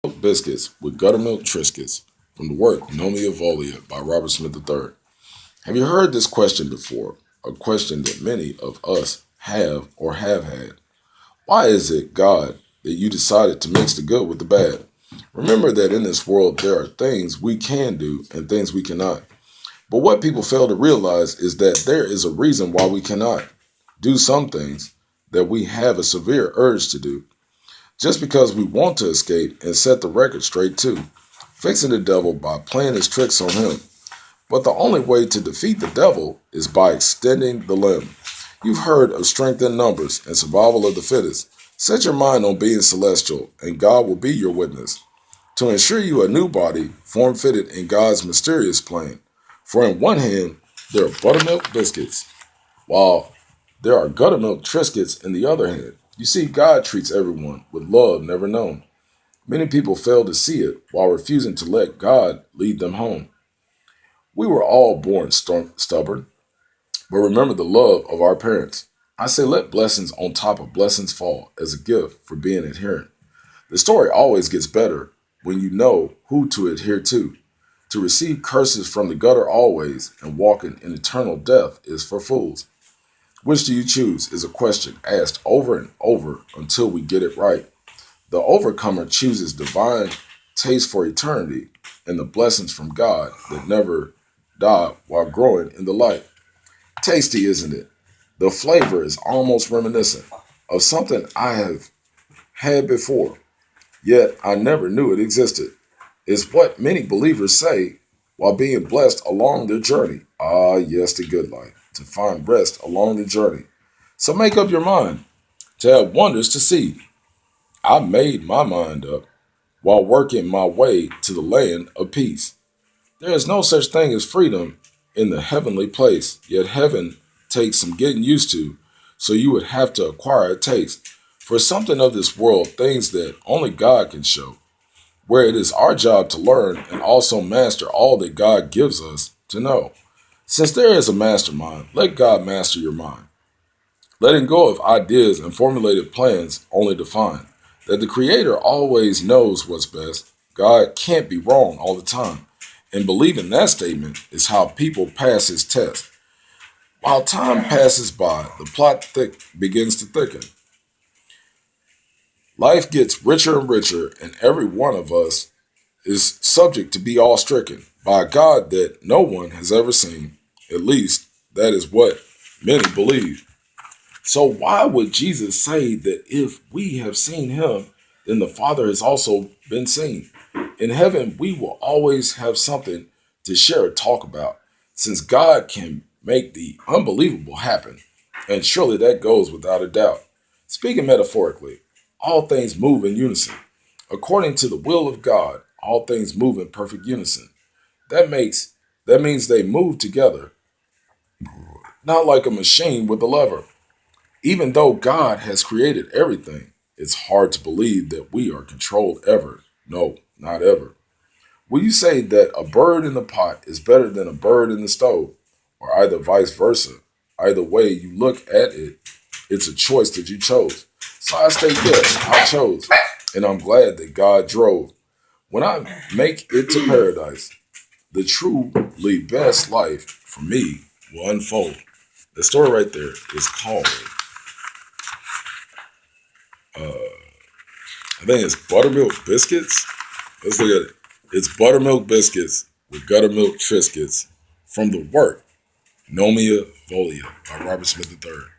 Biscuits with Buttermilk Triscuits from the work Nomia Volia by Robert Smith III. Have you heard this question before? A question that many of us have or have had. Why is it, God, that you decided to mix the good with the bad? Remember that in this world there are things we can do and things we cannot. But what people fail to realize is that there is a reason why we cannot do some things that we have a severe urge to do. Just because we want to escape and set the record straight too, fixing the devil by playing his tricks on him. But the only way to defeat the devil is by extending the limb. You've heard of strength in numbers and survival of the fittest. Set your mind on being celestial, and God will be your witness. To ensure you a new body, form fitted in God's mysterious plan. For in one hand, there are buttermilk biscuits, while there are buttermilk Triscuits in the other hand. You see, God treats everyone with love never known. Many people fail to see it while refusing to let God lead them home. We were all born stubborn, but remember the love of our parents. I say let blessings on top of blessings fall as a gift for being adherent. The story always gets better when you know who to adhere to. To receive curses from the gutter always and walking in eternal death is for fools. Which do you choose is a question asked over and over until we get it right. The overcomer chooses divine taste for eternity and the blessings from God that never die while growing in the light. Tasty, isn't it? The flavor is almost reminiscent of something I have had before, yet I never knew it existed. It's what many believers say while being blessed along their journey. Ah, yes, the good life, to find rest along the journey. So make up your mind to have wonders to see. I made my mind up while working my way to the land of peace. There is no such thing as freedom in the heavenly place, yet heaven takes some getting used to, so you would have to acquire a taste for something of this world, things that only God can show, where it is our job to learn and also master all that God gives us to know. Since there is a mastermind, let God master your mind. Letting go of ideas and formulated plans only define that the Creator always knows what's best. God can't be wrong all the time. And believing that statement is how people pass his test. While time passes by, the begins to thicken. Life gets richer and richer, and every one of us is subject to be all stricken by a God that no one has ever seen. At least, that is what many believe. So why would Jesus say that if we have seen him, then the Father has also been seen? In heaven, we will always have something to share or talk about, since God can make the unbelievable happen, and surely that goes without a doubt. Speaking metaphorically, all things move in unison. According to the will of God, all things move in perfect unison. That makes that means they move together, not like a machine with a lever. Even though God has created everything, it's hard to believe that we are controlled ever. No, not ever. Will you say that a bird in the pot is better than a bird in the stove, or either vice versa? Either way you look at it, it's a choice that you chose. So I state yes, I chose, and I'm glad that God drove. When I make it to paradise, the truly best life for me will unfold. The story right there is called I think it's Buttermilk Biscuits. Let's look at it. It's Buttermilk Biscuits with Buttermilk Triscuits from the work Nomia Volia by Robert Smith III.